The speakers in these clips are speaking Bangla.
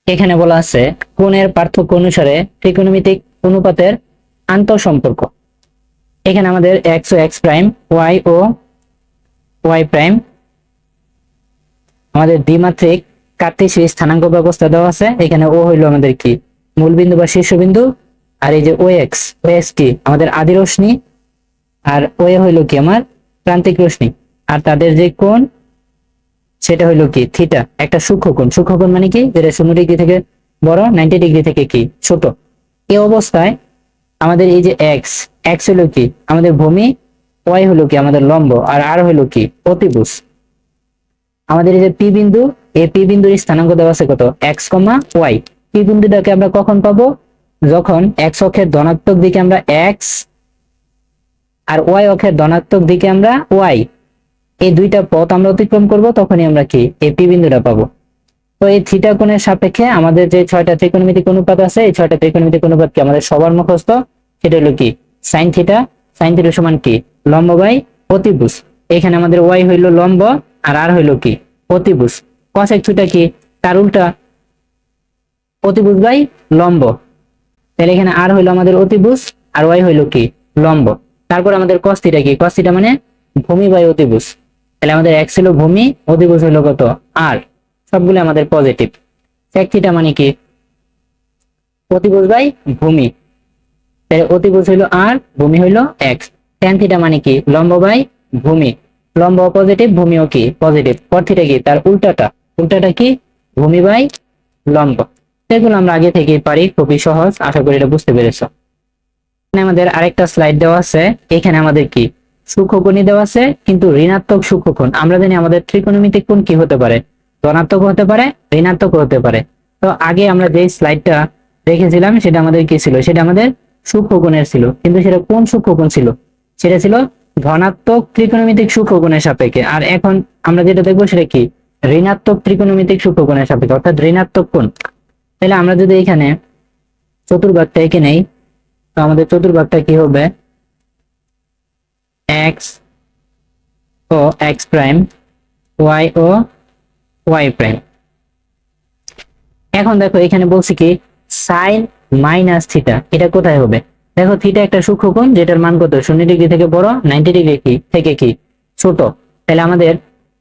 এখানে বলা আছে কোণের পার্থক্য অনুসারে ত্রিকোণমিতিক অনুপাতের আন্তঃসম্পর্ক। এখানে আমাদের এক্স ও এক্স প্রাইম, ওয়াই ও ওয়াই প্রাইম আমাদের দ্বিমাত্রিক কার্তেশীয় স্থানাঙ্ক ব্যবস্থা দেওয়া আছে। এখানে ও হইলো আমাদের কি মূলবিন্দু বা শীর্ষবিন্দু, আর এই যে ও এক্স কি আমাদের আদি রশ্মি, আর ও এ হইলো কি আমার প্রান্তিক রশ্মি, আর তাদের যে কোণ সেটা হইলো কি থিটা, একটা সূক্ষ্মকোণ। সূক্ষ্মকোণ মানে কি, যেটা 0 ডিগ্রি থেকে বড়, 90 ডিগ্রি থেকে কি ছোট। এই অবস্থায় আমাদের এই যে এক্স এক্স হলো কি আমাদের ভূমি, ওয়াই হলো কি আমাদের লম্ব, আর আর হলো কি অতিভুজ। আমাদের এই যে পি বিন্দু, এই পি বিন্দুর স্থানাঙ্ক দেওয়া আছে কত, এক্স কমা ওয়াই। পি বিন্দুটাকে আমরা কখন পাবো, যখন এক্স অক্ষের ধনাত্মক দিকে আমরা এক্স আর ওয়াই অক্ষের ধনাত্মক দিকে আমরা ওয়াই, এই দুইটা পথ আমরা অতিক্রম করব, তখনই আমরা কি এই পি বিন্দুটা পাবো। তো এই থিটা কোণের সাপেক্ষে আমাদের যে 6টা ত্রিকোণমিতিক অনুপাত আছে, এই 6টা ত্রিকোণমিতিক অনুপাত কি আমাদের সবার মুখস্থ, সেটা হলো কি সাইন থিটা। সাইন থিটা সমান কি লম্ব বাই অতিভুজ। এখানে আমাদের ওয়াই হইলো লম্ব আর আর হইলো কি অতিভুজ। কসেক থিটা কি তার উল্টা, অতিভুজ বাই লম্ব। তাহলে এখানে আর হইলো আমাদের অতিভুজ আর ওয়াই হইলো কি লম্ব। তারপর আমাদের কস থিটা কি, কস থিটা মানে ভূমি বাই অতিভুজ। তাহলে আমাদের এক্স হলো ভূমি, অতিভুজ হলো কত আর, সবগুলো আমাদের পজিটিভ। সেক থিটা মানে কি অতিভুজ বাই ভূমি, তাহলে অতিভুজ হইলো আর, ভূমি হইলো এক্স। ট্যান থিটা মানে কি লম্ব বাই ভূমি, লম্ব পজিটিভ, ভূমিও কি পজিটিভ। কট থিটা কি তার উল্টাটা, উল্টাটা কি ভূমি বাই লম্ব। এগুলো আমরা আগে থেকেই পারি, খুবই সহজ, আশা করি এটা বুঝতে পেরেছো। এখানে আমাদের আরেকটা স্লাইড দেওয়া আছে। এখানে আমাদের কি সূক্ষ্মকোণই দেওয়া আছে, কিন্তু ঋণাত্মক সূক্ষ্মকোণ। আমরা জানি আমাদের ত্রিকোণমিতিক কোণ কি হতে পারে, ধনাত্মক হতে পারে, ঋণাত্মক হতে পারে। তো আগে আমরা যে স্লাইডটা দেখেছিলাম সেটা আমাদের কি ছিল, সেটা আমাদের সূক্ষ্মকোণের ছিল, কিন্তু সেটা কোন সূক্ষ্মকোণ ছিল, সেটা ছিল ধনাত্মক ত্রিকোণমিতিক সূক্ষ্মকোণের সাপেক্ষে। আর এখন আমরা যেটা দেখবো সেটা কি ঋণাত্মক ত্রিকোণমিতিক সূক্ষ্মকোণের সাপেক্ষে, অর্থাৎ ঋণাত্মক কোণ। তাহলে আমরা যদি এখানে চতুর্ভাগটা এঁকে নেই, তো আমাদের চতুর্ভাগটা কি হবে, এক্স ও এক্স প্রাইম, ওয়াই ও ওয়াই প্রাইম। এখন দেখো এখানে বলছি কি সাইন মাইনাস থিটা, এটা কোথায় হবে, দেখো থিটা একটা সূক্ষ্মকোণ যেটার মান কত 0 ডিগ্রি থেকে বড়, 90 ডিগ্রি কি থেকে কি ছোট। তাহলে আমাদের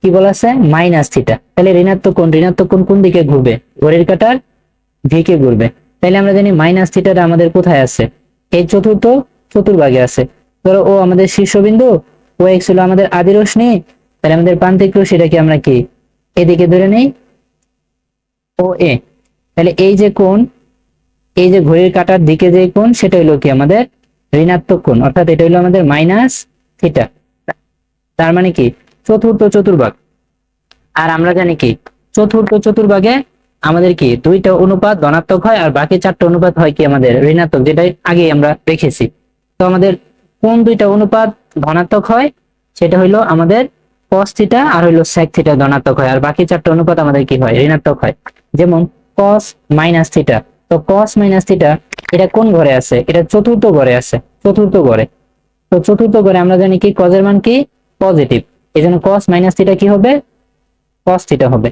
কি বলা আছে মাইনাস থিটা। তাহলে ঋণাত্মক কোণ, ঋণাত্মক কোণ কোন দিকে ঘুরবে, ঘড়ির কাঁটার দিকে ঘুরবে। তাহলে আমরা জানি মাইনাস থিটাটা আমাদের কোথায় আছে, এই চতুর্থ চতুর্ভাগে আছে। ধরো ও আমাদের শীর্ষবিন্দু, ও এক্স হলো আমাদের আদি রশ্মি, তাহলে আমাদের প্রান্তিক রশ্মিটাকে আমরা কি এদিকে ধরে নেই ও এ। তাহলে এই যে কোণ, এই যে ঘড়ির কাঁটার দিকে যে কোণ, সেটা হলো কি আমাদের ঋণাত্মক কোণ, অর্থাৎ এটা হলো আমাদের মাইনাস থিটা। তার মানে কি চতুর্থ চতুর্ভাগ। আর আমরা জানি কি চতুর্থ চতুর্ভাগে আমাদের কি দুইটা অনুপাত ধনাত্মক হয়, আর বাকি 4টা অনুপাত হয় কি আমাদের ঋণাত্মক, যেটা আগে আমরা রেখেছি। তো আমাদের কোন দুইটা অনুপাত ধনাত্মক হয়, সেটা হইলো আমাদের cos থিটা আর হইলো sec থিটা ধনাত্মক হয়, আর বাকি 4টা অনুপাত আমাদের কি হয় ঋণাত্মক হয়। যেমন cos মাইনাস থিটা, তো cos মাইনাস থিটা এটা কোন ঘরে আছে, এটা চতুর্থ ঘরে আছে, চতুর্থ ঘরে। তো চতুর্থ ঘরে আমরা জানি কি cos এর মান কি পজিটিভ, এই জন্য cos মাইনাস থিটা কি হবে cos থিটা হবে।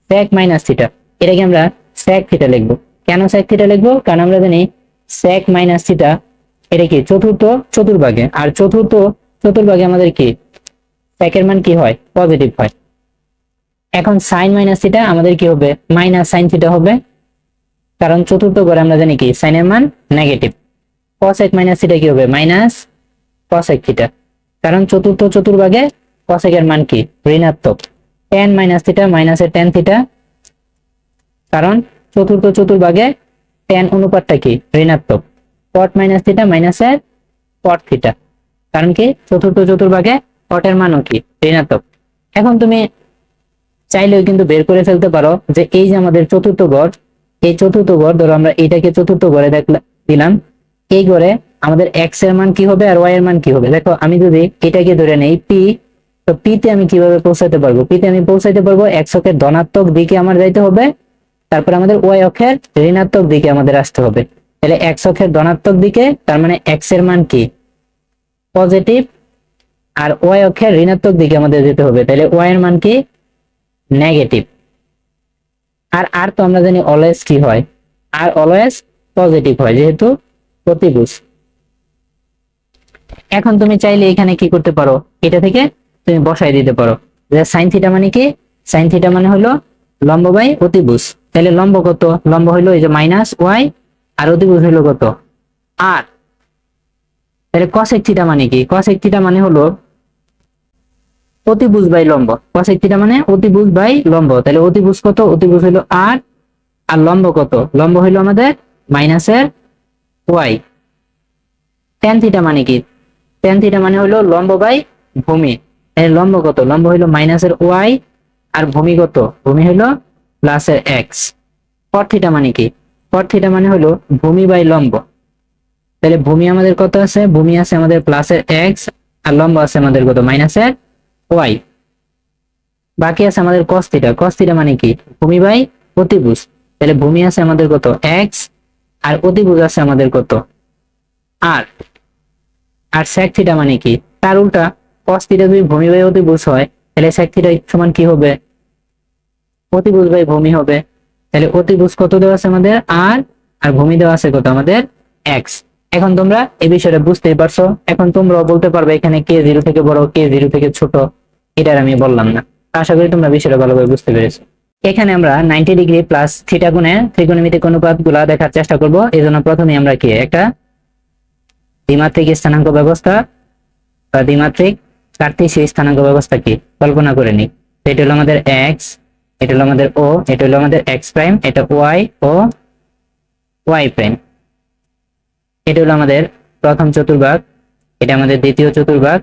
sec মাইনাস থিটা, এটাকে আমরা sec থিটা লিখবো। কেন sec থিটা লিখবো, কারণ আমরা জানি sec মাইনাস থিটা এটা কি চতুর্থ চতুর্ভাগে, আর চতুর্থ চতুর্ভাগে আমাদের কি sec এর মান কি হয় পজিটিভ হয়। এখন sin মাইনাস থিটা আমাদের কি হবে মাইনাস sin থিটা হবে, কারণ চতুর্থ ঘরে আমরা জানি কি sin এর মান নেগেটিভ। cosec মাইনাস থিটা কি হবে মাইনাস cosec থিটা, কারণ চতুর্থ চতুর্ভাগে cosec এর মান কি ঋণাত্মক। tan মাইনাস থিটা মাইনাসের tan থিটা, কারণ চতুর্থ চতুর্ভাগে tan অনুপাতটা কি ঋণাত্মক। cot মাইনাস থিটা মাইনাসের cot থিটা, কারণ কি চতুর্থ চতুর্ভাগে cot এর মানও কি ঋণাত্মক। এখন তুমি চাইলেও কিন্তু বের করে ফেলতে পারো যে এই যে আমাদের চতুর্থ ঘর, এই চতুর্থ ঘর ধরো আমরা এটাকে চতুর্থ ঘরে দিলাম, এই ঘরে আমাদের x এর মান কি হবে আর y এর মান কি হবে। দেখো আমি যদি এটাকে ধরে নেই p, তো p তে আমি কিভাবে পৌঁছাতে পারবো, p তে আমি পৌঁছাতে পারবো x অক্ষের ধনাত্মক দিকে আমার যাইতে হবে, তারপর আমাদের y অক্ষের ঋণাত্মক দিকে আমাদের আসতে হবে। তাহলে x অক্ষের ধনাত্মক দিকে, তার মানে x এর মান কি পজিটিভ, আর y অক্ষের ঋণাত্মক দিকে আমাদের যেতে হবে, তাহলে y এর মান কি নেগেটিভ। আর আর তো আমরা জানি অলওয়েজ কি হয়, আর অলওয়েজ পজিটিভ হয় যেহেতু প্রতিভুজ। এখন তুমি চাইলে এখানে কি করতে পারো, এটা থেকে তুমি বসাই দিতে পারো যে সাইন থিটা মানে কি, সাইন থিটা মানে হলো লম্ব বাই অতিভুজ। তাহলে লম্ব কত, লম্ব হলো এই যে মাইনাস ওয়াই, আর অতিভুজ হলো কত আর। তাহলে কসেক থিটা মানে কি, কসেক থিটা মানে হলো অতিভুজ বাই লম্ব, কসেক থিটা মানে অতিভুজ বাই লম্ব। তাহলে অতিভুজ কত, অতিভুজ হলো আর, আর লম্ব কত, লম্ব হইলো আমাদের মাইনাসের ওয়াই। ট্যান থিটা মানে কি, ট্যান থিটা মানে হলো লম্ব বাই ভূমি। তাহলে লম্ব কত, লম্ব হইলো মাইনাসের ওয়াই, আর ভূমি কত, ভূমি হইলো প্লাসের এক্স। কট থিটা মানে কি, কট থিটা মানে হলো ভূমি বাই লম্ব। তাহলে ভূমি আমাদের কত আছে, ভূমি আছে আমাদের প্লাসের এক্স, আর লম্ব আছে আমাদের কত মাইনাসের ওয়াই। বাকি আছে আমাদের কস থিটা, কস থিটা মানে কি ভূমি বাই অতিভুজ। তাহলে ভূমি আছে আমাদের কত এক্স, আর অতিভুজ আছে আমাদের কত আর। আর sec থিটা মানে কি, তার উল্টা cos থিটা যদি ভূমি বাই অতিভুজ হয় তাহলে sec থিটা সমান কি হবে, অতিভুজ বাই ভূমি হবে। তাহলে অতিভুজ কত দেওয়া আছে আমাদের আর, আর ভূমি দেওয়া আছে কত আমাদের x। এখন তোমরা এই বিষয়টা বুঝতেই পারছো। এখন তোমরাও বলতে পারবে এখানে কে জিরো থেকে বড়, কে জিরো থেকে ছোট, এটার আমি বললাম না। আশা করি তোমরা বিষয়টা ভালোভাবে বুঝতে পেরেছো। এখানে আমরা 90 ডিগ্রি প্লাস থিটা গুণে ত্রিকোণমিতিক অনুপাত গুলা দেখার চেষ্টা করব। এই জন্য প্রথমে আমরা কি একটা দ্বিমাত্রিক স্থানাঙ্ক ব্যবস্থা বা দ্বিমাত্রিক কার্তেশীয় স্থানাঙ্ক ব্যবস্থা কি কল্পনা করে নিই। এটা হলো আমাদের এক্স, এটা হলো আমাদের ও, এটা হলো আমাদের এক্স প্রাইম, এটা ওয়াই ও ওয়াই প্রাইম। এটা হলো আমাদের প্রথম চতুর্ভাগ, এটা আমাদের দ্বিতীয় চতুর্ভাগ,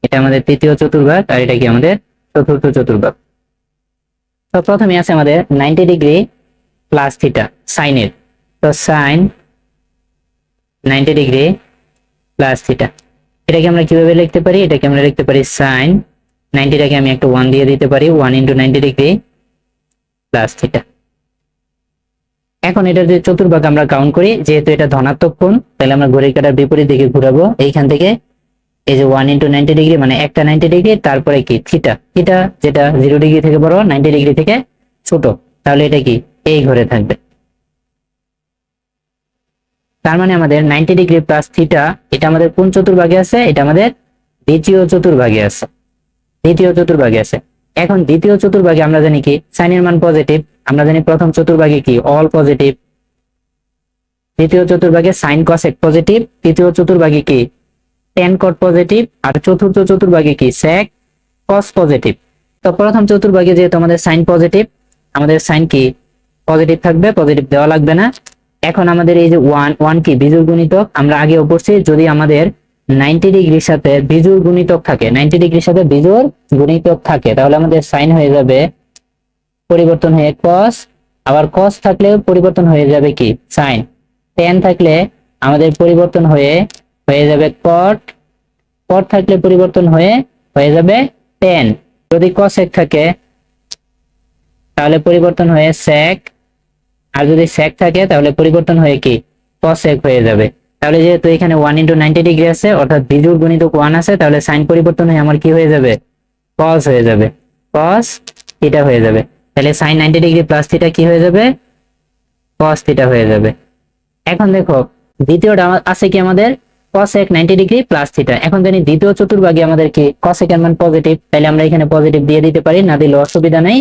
এটা আমাদের তৃতীয় চতুর্ভাগ, আর এটা কি আমাদের চতুর্থ চতুর্ভাগ। তো প্রথমে আছে আমাদের 90 ডিগ্রি প্লাস থিটা সাইনের। তো সাইন 90 ডিগ্রি প্লাস থিটা, এটাকে আমরা কিভাবে লিখতে পারি, এটাকে আমরা লিখতে পারি সাইন 90টাকে আমি একটা 1 দিয়ে দিতে পারি, 1 ইন্টু 90 ডিগ্রি প্লাস থিটা। এখন এটা যে চতুর্ভাগ আমরা কাউন্ট করি, যেহেতু এটা ধনাত্মক কোণ তাহলে আমরা ঘড়ির কাঁটার বিপরীত দিকে ঘুরাবো। এইখান থেকে এই যে 1 ইন্টু 90 ডিগ্রি মানে একটা 90 ডিগ্রি, তারপরে কি থিটা, থিটা যেটা 0 ডিগ্রি থেকে বড় 90 ডিগ্রি থেকে ছোট, তাহলে এটা কি এই ঘরে থাকবে। তার মানে আমাদের 90 ডিগ্রি প্লাস থিটা এটা আমাদের কোন চতুর্ভাগে আছে, এটা আমাদের দ্বিতীয় চতুর্ভাগে আছে, দ্বিতীয় চতুর্ভাগে আছে। এখন দ্বিতীয় চতুর্ভাগে আমরা জানি কি সাইনের মান পজিটিভ, আমরা জানি প্রথম চতুর্ভাগে কি অল পজিটিভ, দ্বিতীয় চতুর্ভাগে সাইন কসেক পজিটিভ, তৃতীয় চতুর্ভাগে কি tan cot পজিটিভ, আর চতুর্থ চতুর্ভাগে কি sec cos পজিটিভ। তো প্রথম চতুর্ভাগে যেহেতু আমাদের সাইন পজিটিভ, আমাদের সাইন কি পজিটিভ থাকবে, পজিটিভ দেওয়া লাগবে না। এখন আমাদের এই যে 1 কি বিজোড় গুণিতক, আমরা আগেও পড়ছি যদি আমাদের 90 ডিগ্রির সাথে বিজোড় গুণিতক থাকে, 90 ডিগ্রির সাথে বিজোড় গুণিতক থাকে, তাহলে আমাদের সাইন হয়ে যাবে পরিবর্তন হয়ে cos, আবার cos থাকলে পরিবর্তন হয়ে যাবে কি সাইন, tan থাকলে আমাদের পরিবর্তন হয়ে যাবে cot, cot থাকলে পরিবর্তন হয়ে যাবে tan। যদি cosec থাকে তাহলে পরিবর্তন হয়ে sec, আর যদি sec থাকে তাহলে পরিবর্তন হয়ে কি cosec হয়ে যাবে। তাহলে যেহেতু এখানে 1 ইন্টু 90 ডিগ্রি আছে অর্থাৎ বিজোড় গুণিতক 1 আছে, তাহলে সাইন পরিবর্তন হয়ে আমার কি হয়ে যাবে cos হয়ে যাবে, cos থিটা হয়ে যাবে। তাহলে সাইন 90 ডিগ্রি প্লাস থিটা কি হয়ে যাবে cos থিটা হয়ে যাবে। এখন দেখো দ্বিতীয়টা আছে কি আমাদের cosec 90 ডিগ্রি প্লাস থিটা। এখন জানি দ্বিতীয় চতুর্ভাগে আমাদের কি cosec এর মান পজিটিভ, তাহলে আমরা এখানে পজিটিভ দিয়ে দিতে পারি, না দিলে অসুবিধা নেই।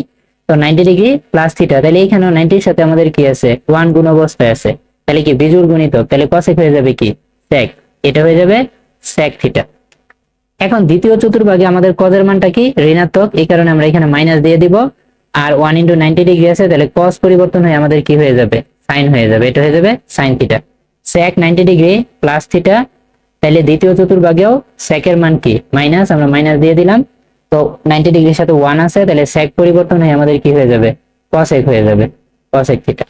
তো 90 ডিগ্রি প্লাস থিটা, তাহলে এখানেও 90 এর সাথে আমাদের কি আছে 1 গুণ অবস্থায় আছে, তাহলে কি বিজোড় গুণিতক, তাহলে cosec হয়ে যাবে কি sec, এটা হয়ে যাবে sec থিটা। এখন দ্বিতীয় চতুর্ভাগে আমাদের cos এর মানটা কি ঋণাত্মক, এই কারণে আমরা এখানে মাইনাস দিয়ে দিব, আর 1 ইন্টু 90 ডিগ্রি আছে তাহলে cos পরিবর্তন হয়ে আমাদের কি হয়ে যাবে সাইন হয়ে যাবে, এটা হয়ে যাবে sine theta. sec 90 degree plus theta, তাহলে দ্বিতীয় চতুর্ভাগেও sec এর মান কি মাইনাস, আমরা মাইনাস দিয়ে দিলাম। তো 90 ডিগ্রির সাথে 1 আছে, তাহলে sec পরিবর্তন হয়ে আমাদের কি হয়ে যাবে cosec হয়ে যাবে, cosec থিটা।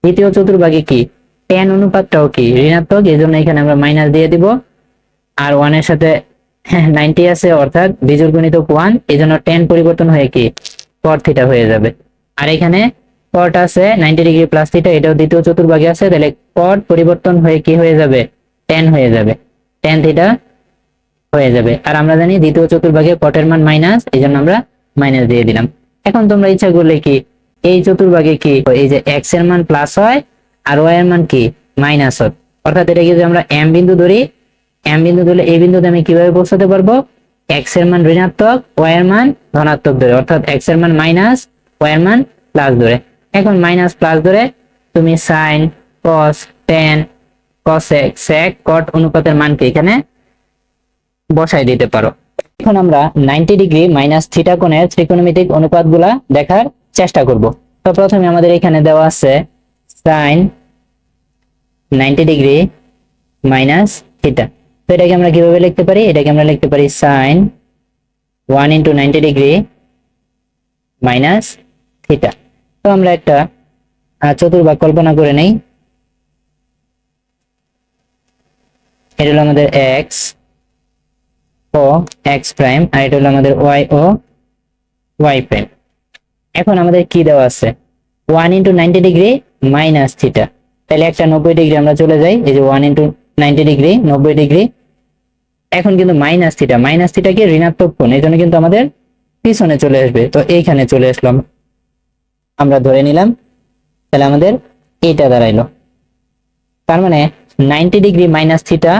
দ্বিতীয় চতুর্ভাগে কি tan অনুপাতটাও কি ঋণাত্মক, এই জন্য এখানে আমরা মাইনাস দিয়ে দিব, আর 1 এর সাথে 90 আছে অর্থাৎ বিজোড় গুণিতক 1, এই জন্য tan পরিবর্তন হয়ে কি cot থিটা হয়ে যাবে। আর এখানে cot আছে 90 ডিগ্রি প্লাস থিটা, এটাও দ্বিতীয় চতুর্ভাগে আছে, তাহলে cot পরিবর্তন হয়ে কি হয়ে যাবে tan হয়ে যাবে, tan থিটা হয়ে যাবে। আর আমরা জানি দ্বিতীয় চতুর্ভাগে cot এর মান মাইনাস, এই জন্য আমরা মাইনাস দিয়ে দিলাম। এখন তোমরা ইচ্ছা করলে কি এই চতুর্ভাগে কি এই যে x এর মান প্লাস হয় আর y এর মান কি মাইনাস হয়। অর্থাৎ এটাকে যদি আমরা m বিন্দু ধরি, m বিন্দু ধরলে এই বিন্দুতে আমি কিভাবে পৌঁছাতে পারবো, x এর মান ঋণাত্মক y এর মান ধনাত্মক ধরে, অর্থাৎ x এর মান মাইনাস y এর মান প্লাস ধরে। এখন মাইনাস প্লাস ধরে তুমি sin cos tan cosec sec cot অনুপাতের মানকে এখানে বসাই দিতে পারো। এখন আমরা 90 ডিগ্রি মাইনাস থিটা কোণের ত্রিকোণমিতিক অনুপাতগুলা দেখার চেষ্টা করব। তো প্রথমে আমাদের এখানে দেওয়া আছে sin 90 ডিগ্রি মাইনাস থিটা। তো এটাকে আমরা কিভাবে লিখতে পারি, এটাকে আমরা লিখতে পারি sin 1 into 90 degree minus theta. তো আমরা একটা চতুর্ভাগ কল্পনা করে নেই। এটা হলো আমাদের x ও x প্রাইম, আর এটা হলো আমাদের y ও y প্রাইম। এখন আমাদের কি দেওয়া আছে 1 into 90 ডিগ্রি মাইনাস থিটা, তাহলে একটা 90 ডিগ্রি আমরা চলে যাই, এই যে 1 into 90 ডিগ্রি 90 ডিগ্রি। এখন কিন্তু মাইনাস থিটা কি ঋণাত্মক কোণ, এই জন্য কিন্তু আমাদের পিছনে চলে আসবে। তো এইখানে চলে আসলাম, আমরা ধরে নিলাম, তাহলে আমাদের এইটা দাঁড়াইলো। তার মানে 90 ডিগ্রি মাইনাস থিটা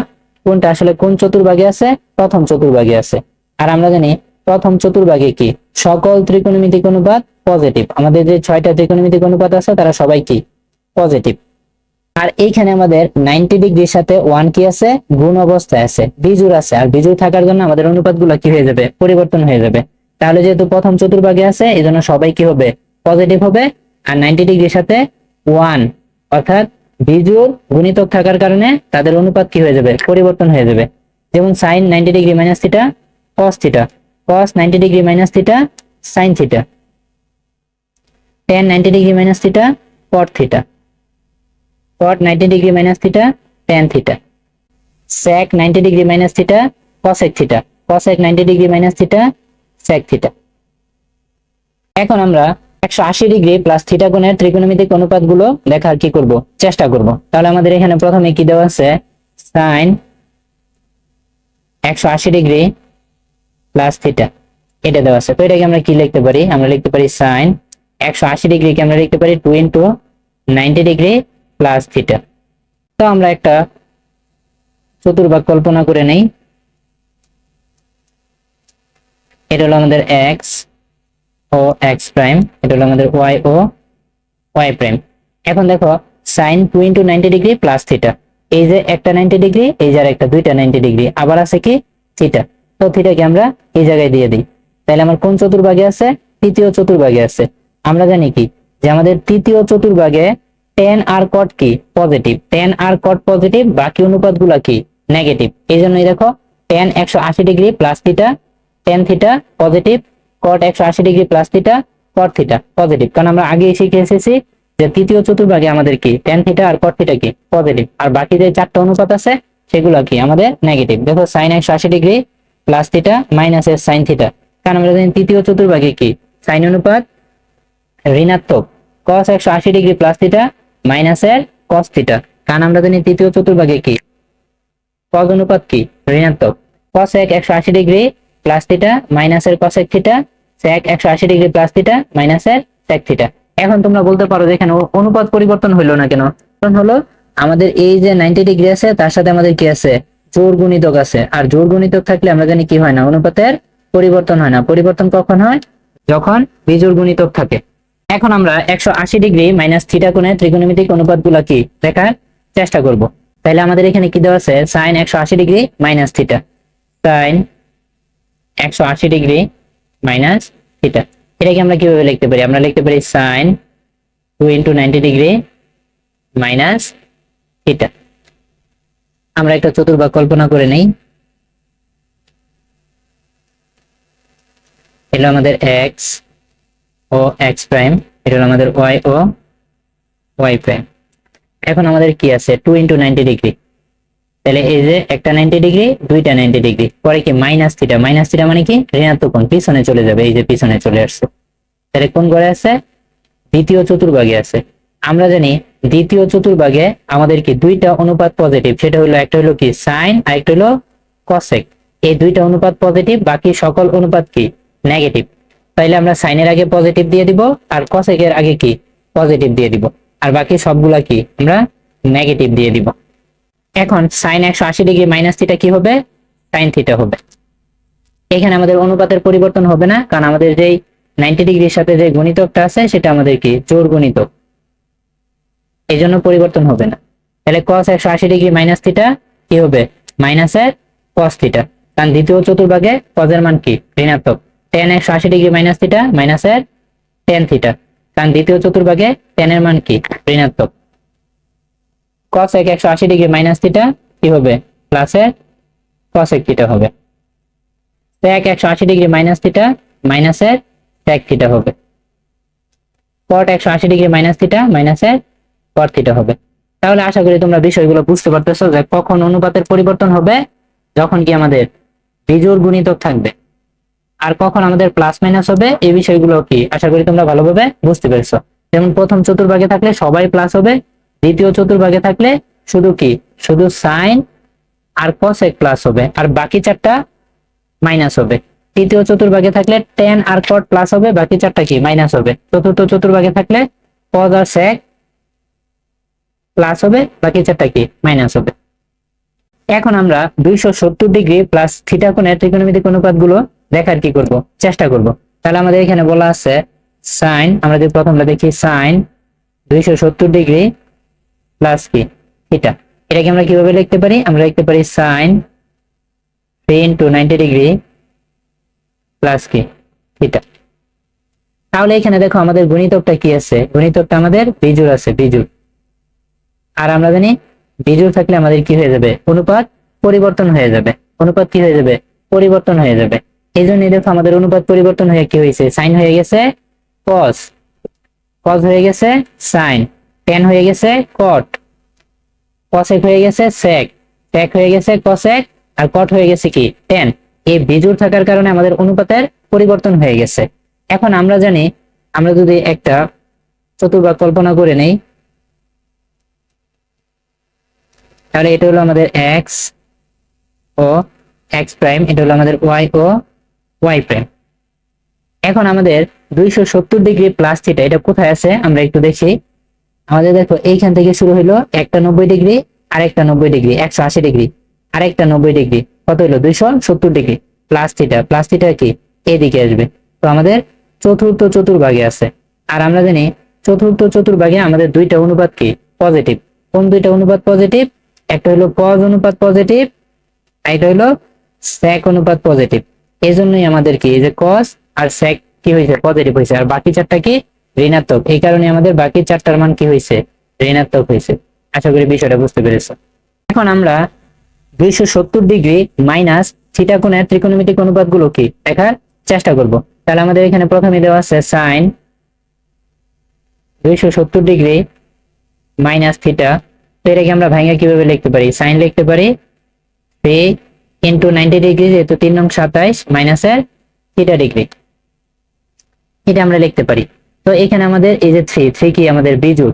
কোনটা আসলে কোন চতুর্ভাগে আছে, প্রথম চতুর্ভাগে আছে। আর আমরা জানি প্রথম চতুর্ভাগে কি সকল ত্রিকোণমিতিক অনুপাত পজিটিভ, আমাদের যে 6টা ত্রিকোণমিতিক অনুপাত আছে তারা সবাই কি পজিটিভ। আর এইখানে আমাদের 90 ডিগ্রির সাথে 1 কি আছে, গুণ অবস্থায় আছে, বিজোড় আছে। আর বিজোড় থাকার জন্য আমাদের অনুপাতগুলো কি হয়ে যাবে, পরিবর্তন হয়ে যাবে। তাহলে যেহেতু প্রথম চতুর্ভাগে আছে এই জন্য সবাই কি হবে, পজিটিভ হবে। আর 90 ডিগ্রির সাথে 1 অর্থাৎ বিজোড় গুণিতক থাকার কারণে তাদের অনুপাত কি হয়ে যাবে, পরিবর্তন হয়ে যাবে। যেমন sin 90 degree minus theta cos theta, cos 90 degree minus theta sin theta, tan 90 degree minus theta cot theta, cot 90 degree minus theta tan theta, sec 90 degree minus theta cosec theta, cosec 90 degree minus theta sec theta. এখন আমরা 180 ডিগ্রি প্লাস থিটা কোণের ত্রিকোণমিতিক অনুপাতগুলো দেখার কি করব, চেষ্টা করব। তাহলে আমাদের এখানে প্রথমে কি দেওয়া আছে sin 180 ডিগ্রি প্লাস থিটা, এটা দেওয়া আছে। তো এটাকে আমরা কি লিখতে পারি, আমরা লিখতে পারি sin 180 ডিগ্রিকে আমরা লিখতে পারি 2 into 90 ডিগ্রি প্লাস থিটা। তো আমরা একটা চতুর্ভাগ কল্পনা করে নেই। এটা হলো আমাদের x ও x প্রাইম, এটা হলো আমাদের y ও y প্রাইম। এখন দেখো sin 2 into 90 degree plus theta, এই যে একটা 90 ডিগ্রি, এই যে একটা দুইটা 90 ডিগ্রি, আবার আছে কি থিটা। তো থিটাকে আমরা এই জায়গায় দিয়ে দিই। তাহলে আমার কোন চতুর্ভাগে আছে, তৃতীয় চতুর্ভাগে আছে। আমরা জানি কি যে আমাদের তৃতীয় চতুর্ভাগে tan আর cot কি পজিটিভ, tan আর cot পজিটিভ, বাকি অনুপাতগুলো কি নেগেটিভ। এই জন্যই দেখো tan 180 degree plus theta tan theta positive, cot 180 degree plus theta cot theta positive. কারণ আমরা আগে শিখে এসেছি যে তৃতীয় চতুর্ভাগে আমাদের কি tan থিটা আর cot থিটা কি পজিটিভ, আর বাকি যে 4টা অনুপাত আছে সেগুলো কি আমাদের নেগেটিভ। দেখো sin 180 degree plus theta minus এর sin থিটা, কারণ আমরা জানি তৃতীয় চতুর্ভাগে কি sin অনুপাত ঋণাত্মক, cos 180 degree plus theta minus এর cos থিটা, কারণ আমরা জানি তৃতীয় চতুর্ভাগে কি cos অনুপাত কি ঋণাত্মক, cosec 180 degree plus theta minus এর cosec theta sec 180 degree plus theta minus এর sec থিটা। এখন তোমরা বলতে পারো যে এখানে অনুপাত পরিবর্তন হইলো না কেন, কারণ হলো আমাদের এই যে 90 ডিগ্রি আছে তার সাথে আমাদের কি আছে, জোড় গুণিতক আছে। আর জোড় গুণিতক থাকলে আমরা জানি কি হয় না, অনুপাতের পরিবর্তন হয় না। পরিবর্তন কখন হয়, যখন বিজোড় গুণিতক থাকে। এখন আমরা 180 ডিগ্রি মাইনাস থিটা কোণের ত্রিকোণমিতিক অনুপাতগুলো কি দেখার চেষ্টা করব। তাহলে আমাদের এখানে কি দেওয়া আছে sin 180 degree minus theta, sin 180 degree minus theta. এটাকে আমরা কিভাবে লিখতে পারি, আমরা লিখতে পারি sin 2 into 90 degree minus theta. আমরা একটা চতুর্ভাগ কল্পনা করে নেই। এটা আমাদের x ও x প্রাইম, এটা হলো আমাদের y ও y প্রাইম। এখন আমাদের কি আছে 2 into 90 ডিগ্রি, তাহলে এই যে একটা 90 ডিগ্রি দুইটা 90 ডিগ্রি, পরে কি মাইনাস থিটা, মাইনাস থিটা মানে কি ঋণাত্মক কোণ, পিছনে চলে যাবে, এই যে পিছনে চলে আসছে। তাহলে কোন ঘরে আছে, দ্বিতীয় চতুর্ভাগে আছে। আমরা জানি দ্বিতীয় চতুর্ভাগে আমাদের কি দুইটা অনুপাত পজিটিভ, সেটা হলো একটা হলো কি সাইন আর একটা হলো কসেক। এই দুইটা অনুপাত পজিটিভ, বাকি সকল অনুপাত কি নেগেটিভ। তাইলে আমরা সাইনের আগে পজিটিভ দিয়ে দিব আর কসেকের আগে কি পজিটিভ দিয়ে দিব, আর বাকি সবগুলা কি আমরা নেগেটিভ দিয়ে দিব। এখন সাইন 180 ডিগ্রি মাইনাস থিটা কি হবে, সাইন থিটা হবে। এখানে আমাদের অনুপাতের পরিবর্তন হবে না, কারণ আমাদের যেই 90 ডিগ্রির সাথে যে গুণিতকটা আছে সেটা আমাদের কি জোড় গুণিতক, এই জন্য পরিবর্তন হবে না। তাহলে cos 180 ডিগ্রি মাইনাস থিটা কি হবে, মাইনাসের cos থিটা, কারণ দ্বিতীয় চতুর্ভাগে cos এর মান কি ঋণাত্মক। tan 180 ডিগ্রি মাইনাস থিটা মাইনাসের tan থিটা, কারণ দ্বিতীয় চতুর্ভাগে tan এর মান কি ঋণাত্মক। cos 180 ডিগ্রি মাইনাস থিটা কি হবে, প্লাসের cosec থিটা হবে। sec 180 ডিগ্রি মাইনাস থিটা মাইনাসের sec থিটা হবে। cot 180 ডিগ্রি মাইনাস থিটা মাইনাসের cot থিটা হবে। তাহলে আশা করি তোমরা বিষয়গুলো বুঝতে পারতেছো যে কখন অনুপাতের পরিবর্তন হবে, যখন কি আমাদের বিজোড় গুণিতক থাকবে, আর কখন আমাদের প্লাস মাইনাস হবে, এই বিষয়গুলো কি আশা করি তোমরা ভালোভাবে বুঝতে পেরেছো। যেমন প্রথম চতুর্ভাগে থাকলে সবাই প্লাস হবে, দ্বিতীয় চতুর্ভাগে থাকলে শুধু কি শুধু সাইন আর cosec প্লাস হবে, আর বাকি চারটা মাইনাস হবে। তৃতীয় চতুর্ভাগে থাকলে tan আর cot প্লাস হবে, বাকি চারটা কি মাইনাস হবে। চতুর্থ চতুর্ভাগে থাকলে cos আর sec প্লাস হবে, বাকি চারটা কি মাইনাস হবে। এখন আমরা 270 ডিগ্রি প্লাস থিটা কোণের ত্রিকোণমিতিক অনুপাতগুলো দেখার কি করব, চেষ্টা করব। তাহলে আমাদের এখানে বলা আছে সাইন, আমরা যদি প্রথমটা দেখি সাইন 270 ডিগ্রি প্লাস কি থিটা, এটাকে আমরা কিভাবে লিখতে পারি, আমরা লিখতে পারি সাইন 3 * 90 ডিগ্রি প্লাস কি থিটা। তাহলে এখানে দেখো আমাদের গুণিতকটা কি আছে, গুণিতকটা আমাদের বিজোড় আছে, বিজোড়। আর আমরা জানি বিজোড় থাকলে আমাদের কি হয়ে যাবে, অনুপাত পরিবর্তন হয়ে যাবে। অনুপাত কি হয়ে যাবে, পরিবর্তন হয়ে যাবে। এই জন্যই দেখো আমাদের অনুপাত পরিবর্তন হয়ে কি হয়েছে, সাইন হয়ে গেছে cos, cos হয়ে গেছে সাইন, tan হয়ে গেছে cot, cosec হয়ে গেছে sec, sec হয়ে গেছে cosec, আর cot হয়ে গেছে কি tan। এই বিজোড় থাকার কারণে আমাদের অনুপাতের পরিবর্তন হয়ে গেছে। এখন আমরা জানি, আমরা যদি একটা চতুর্ভাগ কল্পনা করে নেই, তাহলে এটা হলো আমাদের x ও x প্রাইম, এটা হলো আমাদের y ও y প্রাইম। এখন আমাদের 270 ডিগ্রি প্লাস থিটা এটা কোথায় আছে আমরা একটু দেখি। আমাদের দেখো এইখান থেকে শুরু হলো একটা 90 ডিগ্রি, আরেকটা 90 ডিগ্রি, 180 ডিগ্রি, আরেকটা 90 ডিগ্রি, কত হলো 270 degree plus theta. Plus theta কি এদিকে আসবে, তো আমাদের চতুর্থ চতুর্ভাগে আছে। আর আমরা জানি চতুর্থ চতুর্ভাগে আমাদের দুইটা অনুপাত কি পজিটিভ। কোন দুইটা অনুপাত পজিটিভ, একটা হলো cos অনুপাত পজিটিভ, আর এটা হলো sec অনুপাত পজিটিভ। এই জন্যই আমাদের কি এই যে cos আর sec কি হয়েছে পজিটিভ হয়েছে, আর বাকি চারটা কি ঋণাত্মক। এই কারণে আমাদের বাকি চারটার মান কি হয়েছে ঋণাত্মক হয়েছে। আশা করি বিষয়টা বুঝতে পেরেছো। এখন আমরা 270 ডিগ্রি মাইনাস থিটা কোণের ত্রিকোণমিতিক অনুপাতগুলো কি দেখার চেষ্টা করব। তাহলে আমাদের এখানে প্রথমে দেওয়া আছে সাইন 270 ডিগ্রি মাইনাস থিটা, তো এটাকে আমরা ভাঙা কিভাবে লিখতে পারি, সাইন লিখতে পারি 3 * 90 ডিগ্রি, যেহেতু 3 নং 27 মাইনাসের থিটা ডিগ্রি, এটা আমরা লিখতে পারি। তো এখানে আমাদের এই যে 3 কি আমাদের বিজোড়,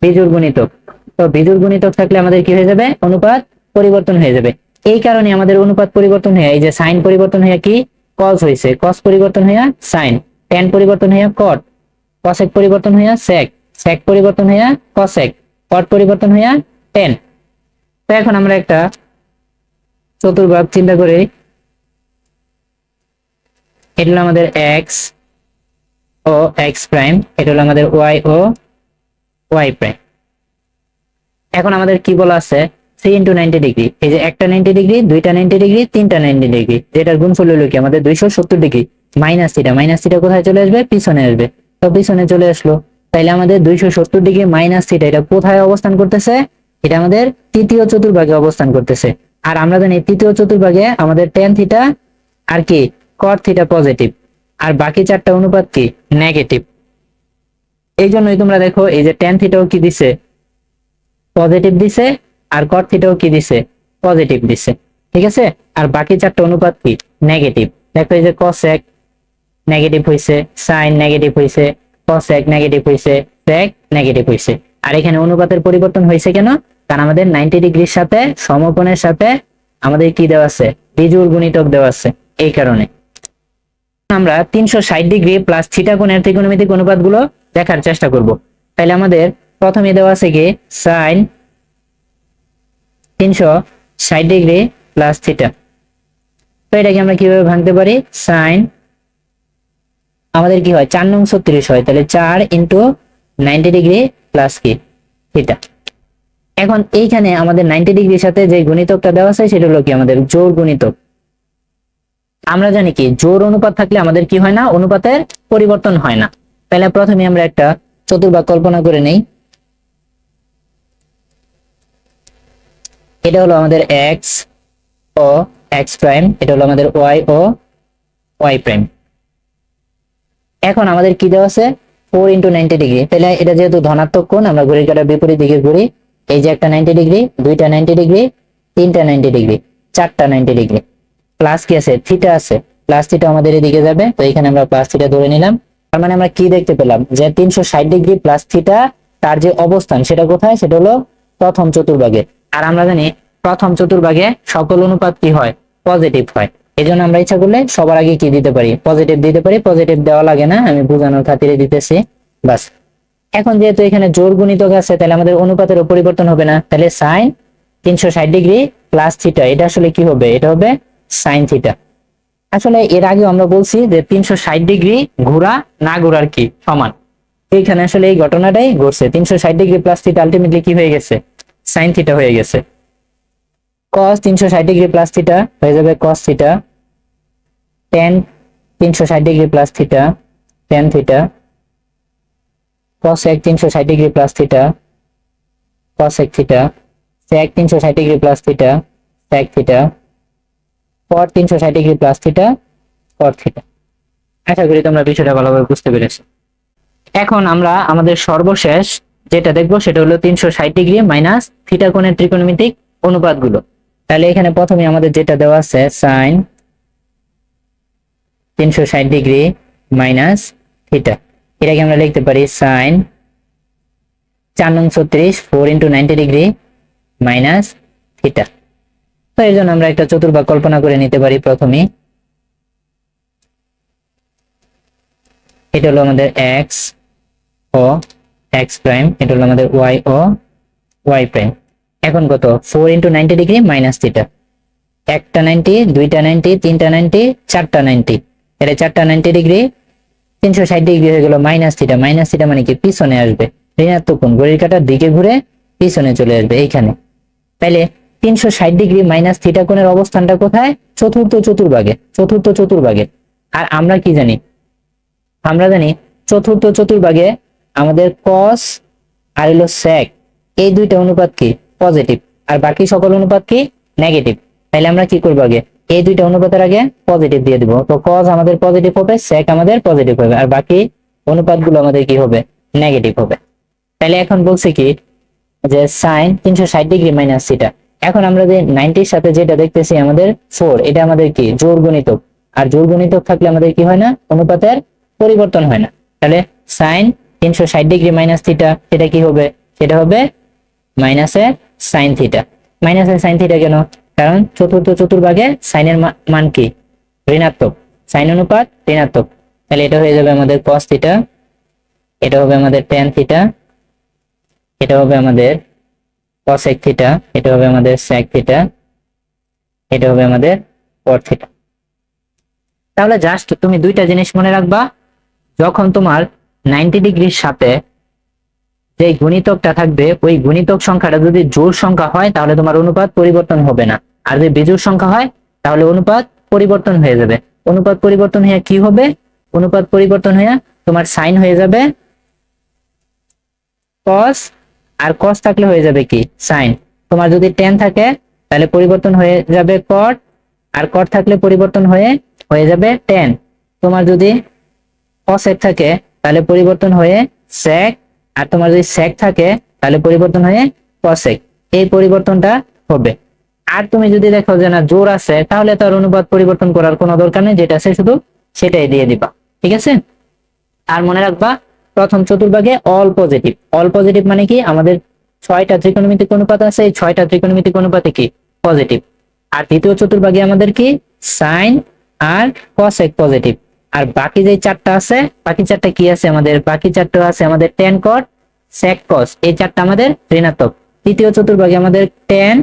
বিজোড় গুণিতক। তো বিজোড় গুণিতক থাকলে আমাদের কি হয়ে যাবে, অনুপাত পরিবর্তন হয়ে যাবে। এই কারণে আমাদের অনুপাত পরিবর্তন হয়ে এই যে সাইন পরিবর্তন হয়ে কি cos হয়েছে, cos পরিবর্তন হয়ে সাইন, tan পরিবর্তন হয়ে cot, cosec পরিবর্তন হয়ে sec, sec পরিবর্তন হয়ে cosec, cot পরিবর্তন হয়ে tan। তো এখন আমরা একটা চতুর্ভাগ চিন্তা করি, এটা হলো আমাদের x ও x প্রাইম, এটা হলো আমাদের y ও y প্রাইম। এখন আমাদের কি বলা আছে 3 * 90 ডিগ্রি, এই যে একটা 90 ডিগ্রি, দুইটা 90 ডিগ্রি, তিনটা 90 ডিগ্রি, যেটার গুণফল হলো কি আমাদের 270 degree minus theta. Minus theta কোথায় চলে আসবে, পিছনে আসবে, তো পিছনে চলে আসলো। তাইলে আমাদের 270 ডিগ্রি মাইনাস থিটা এটা কোথায় অবস্থান করতেছে, এটা আমাদের তৃতীয় চতুর্ভাগে অবস্থান করতেছে। আর আমরা জানি তৃতীয় চতুর্ভাগে আমাদের tan থিটা আর কি cot থিটা পজিটিভ, আর বাকি চারটা অনুপাত কি নেগেটিভ। এই জন্যই তোমরা দেখো এই যে tan থিটাও কি দিছে পজিটিভ দিছে, আর cot থিটাও কি দিছে পজিটিভ দিছে, ঠিক আছে। আর বাকি চারটা অনুপাত কি নেগেটিভ। দেখো এই যে cosec নেগেটিভ হইছে, sin নেগেটিভ হইছে, cosec নেগেটিভ হইছে, sec নেগেটিভ হইছে। আর এখানে অনুপাতের পরিবর্তন হয়েছে কেন, কারণ আমাদের 90 ডিগ্রির সাথে সমকোণের সাথে আমাদের কি দেওয়া আছে, বিজোড় গুণিতক দেওয়া আছে, এই কারণে। আমরা 360 ডিগ্রি প্লাস থিটা কোণের ত্রিকোণমিতিক অনুপাতগুলো দেখার চেষ্টা করব। তাহলে আমাদের প্রথমে দেওয়া আছে কি সাইন 360 ডিগ্রি প্লাস থিটা। তো এটাকে আমরা কিভাবে ভাঙতে পারি, সাইন আমাদের কি হয় 4 নং 36 হয়, তাহলে 4 ইন্টু 90 ডিগ্রি প্লাস কি থিটা। এখন এইখানে আমাদের 90 ডিগ্রির সাথে যে গুণিতকটা দেওয়া আছে সেটা হলো কি আমাদের জোড় গুণিতক। আমরা জানি কি জোড় অনুপাত থাকলে আমাদের কি হয় না, অনুপাতের পরিবর্তন হয় না। তাহলে প্রথমে আমরা একটা চতুর্ভাগ কল্পনা করে নেই। এটা হলো আমাদের x ও x প্রাইম, এটা হলো আমাদের y ও y প্রাইম। এখন আমাদের কি দেওয়া আছে 4 ইন্টু 90 ডিগ্রি, তাহলে এটা যেহেতু ধনাত্মক কোণ আমরা ঘড়ির কাঁটার বিপরীত দিকে ঘুরি। এই যে একটা 90 ডিগ্রি, দুইটা 90 ডিগ্রি, তিনটা 90 ডিগ্রি, চারটা 90 ডিগ্রি, প্লাস কি আছে থিটা আছে, প্লাস থিটা আমাদের এদিকে যাবে, তো এখানে আমরা প্লাস থিটা ধরে নিলাম। তার মানে আমরা কি দেখতে পেলাম যে 360 ডিগ্রি প্লাস থিটা তার যে অবস্থান সেটা কোথায়, সেটা হলো প্রথম চতুর্ভাগে। আর আমরা জানি প্রথম চতুর্ভাগে সকল অনুপাত কি হয়, পজিটিভ হয়। এই জন্য আমরা ইচ্ছা করলে সবার আগে কি দিতে পারি, পজিটিভ দিতে পারি। পজিটিভ দেওয়া লাগে না, আমি বোঝানোর খাতিরে দিতেছি বাস। এখন যেহেতু এখানে জোড় গুণিতক আছে তাহলে আমাদের অনুপাতের পরিবর্তন হবে না, তাহলে সাইন 360 ডিগ্রি প্লাস থিটা এটা আসলে কি হবে, এটা হবে সাইন থিটা। আসলে এর আগে আমরা বলছি যে 360 ডিগ্রি ঘোরা না ঘোরার কি সমান, এইখানে আসলে এই ঘটনাটাই ঘটছে। 360 ডিগ্রি প্লাস থিটা আলটিমেটলি কি হয়ে গেছে, সাইন থিটা হয়ে গেছে। cos 360 ডিগ্রি প্লাস থিটা হয়ে যাবে cos theta, tan 360 degree plus theta tan theta, cosec 360 degree plus theta cosec theta, sec 360 degree plus theta sec theta, cot 360 degree plus theta cot theta. আশা করি তোমরা বিষয়টা ভালোভাবে বুঝতে পেরেছো। এখন আমরা আমাদের সর্বশেষ যেটা দেখবো সেটা হলো 360 ডিগ্রি মাইনাস থিটা কোণের ত্রিকোণমিতিক অনুপাতগুলো। তাহলে এখানে প্রথমে আমাদের যেটা দেওয়া আছে সাইন 360 ডিগ্রি মাইনাস থিটা, এটাকে আমরা লিখতে পারি সাইন 4 নং 36 4 ইন্টু 90 ডিগ্রি মাইনাস থিটা। তো এর জন্য আমরা একটা চতুর্ভাগ কল্পনা করে নিতে পারি। প্রথমে এটা হলো আমাদের x ও x প্রাইম, এটা হলো আমাদের y ও y প্রাইম। এখন কত 4 ইন্টু 90 ডিগ্রি মাইনাস থিটা, একটা 90, দুইটা 90, তিনটা 90, চারটা 90, এটা চারটা 90 ডিগ্রি, 360 ডিগ্রি হয়ে গেল মাইনাস থিটা। মাইনাস থিটা মানে কি পিছনে আসবে, ঋণাত্মক কোণ ঘড়ির কাঁটার দিকে ঘুরে পিছনে চলে আসবে এইখানে। তাইলে 360 ডিগ্রি মাইনাস থিটা কোণের অবস্থানটা কোথায়, চতুর্থ চতুর্ভাগে, চতুর্থ চতুর্ভাগে। আর আমরা কি জানি, আমরা জানি চতুর্থ চতুর্ভাগে আমাদের cos আর হলো sec এই দুইটা অনুপাত কি পজিটিভ, আর বাকি সকল অনুপাত কি নেগেটিভ। তাহলে আমরা কি করবো, আগে এই দুইটা অনুপাতের আগে পজিটিভ দিয়ে দিব, তো cos আমাদের পজিটিভ হবে, sec আমাদের পজিটিভ হবে, আর বাকি অনুপাতগুলো আমাদের কি হবে, নেগেটিভ হবে। তাহলে এখন বলছে কি যে sin 360 ডিগ্রি মাইনাস থিটা। এখন আমরা যে 90-র সাথে যেটা দেখতেছি আমাদের 4, এটা আমাদের কি জোড় গুণিতক, আর জোড় গুণিতক থাকলে আমাদের কি হয় না, অনুপাতের পরিবর্তন হয় না। তাহলে sin 360 ডিগ্রি মাইনাস থিটা এটা কি হবে, সেটা হবে মাইনাসের সাইন থিটা। মাইনাসের সাইন থিটা কেন, কারণ চতুর্থ চতুর্ভাগে সাইনের মান কি ঋণাত্মক, সাইন অনুপাত ঋণাত্মক। তাহলে এটা হয়ে যাবে আমাদের cos থিটা, এটা হবে আমাদের tan থিটা, এটা হবে আমাদের cosec থিটা, এটা হবে আমাদের sec থিটা, এটা হবে আমাদের cot থিটা। তাহলে জাস্ট তুমি দুইটা জিনিস মনে রাখবা, যখন তোমার 90 ডিগ্রির সাথে যে গুণিতকটা থাকবে ওই গুণিতক সংখ্যাটা যদি জোড় সংখ্যা হয় তাহলে তোমার অনুপাত পরিবর্তন হবে না, আর যদি বিজোড় সংখ্যা হয় তাহলে অনুপাত পরিবর্তন হয়ে যাবে। অনুপাত পরিবর্তন হয়ে কি হবে, অনুপাত পরিবর্তন হয়ে তোমার সাইন হয়ে যাবে cos, আর cos থাকলে হয়ে যাবে কি সাইন। তোমার যদি tan থাকে তাহলে পরিবর্তন হয়ে যাবে cot, আর cot থাকলে পরিবর্তন হয়ে যাবে tan। তোমার যদি cosec থাকে তাহলে পরিবর্তন হয়ে sec, আর তোমার যদি sec থাকে তাহলে পরিবর্তন হয়ে cosec, এই পরিবর্তনটা হবে। আর তুমি যদি দেখো যে না জোড় আছে তাহলে তার অনুপাত পরিবর্তন করার কোনো দরকার নেই, যেটা আছে শুধু সেটাই দিয়ে দিবা, ঠিক আছে। আর মনে রাখবা প্রথম চতুর্ভাগে অল পজিটিভ, অল পজিটিভ মানে কি আমাদের 6টা ত্রিকোণমিতিক অনুপাত আছে, এই 6টা ত্রিকোণমিতিক অনুপাতে কি পজিটিভ। আর দ্বিতীয় চতুর্ভাগে আমাদের কি সাইন আর cosec পজিটিভ, আর বাকি যে চারটা আছে, বাকি চারটা কি আছে আমাদের? বাকি চারটা আছে আমাদের tan cot sec cos, এই চারটা আমাদের ঋণাত্মক। তৃতীয় চতুর্ভাগে আমাদের tan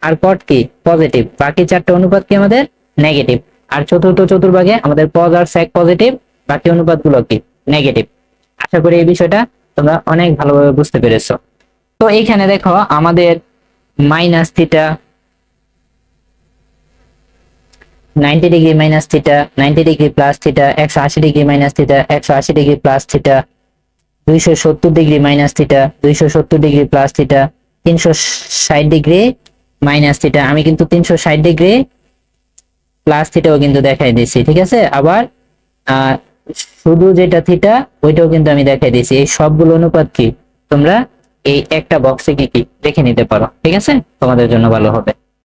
আর cot কি পজিটিভ, বাকি চারটা অনুপাত কি আমাদের নেগেটিভ। আর চতুর্থ চতুর্ভাগে আমাদের cos আর sec পজিটিভ, বাকি অনুপাতগুলো কি নেগেটিভ। আশা করি এই বিষয়টা তোমরা অনেক ভালোভাবে বুঝতে পেরেছো। তো এইখানে দেখো আমাদের minus theta, 90 degree minus theta, 90 degree plus theta, 180 degree minus theta, 180 degree plus theta, 270 degree minus theta, 270 degree plus theta, 360 degree minus theta. আমি কিন্তু 360 ডিগ্রি প্লাস থিটাও কিন্তু দেখাই দিয়েছি, ঠিক আছে। আবার শুধু যেটা থিটা ওইটাও কিন্তু আমি দেখাই দিয়েছি। এই সবগুলো অনুপাত কি তোমরা এই একটা বক্সে কি কি দেখে নিতে পারো, ঠিক আছে, তোমাদের জন্য ভালো হবে।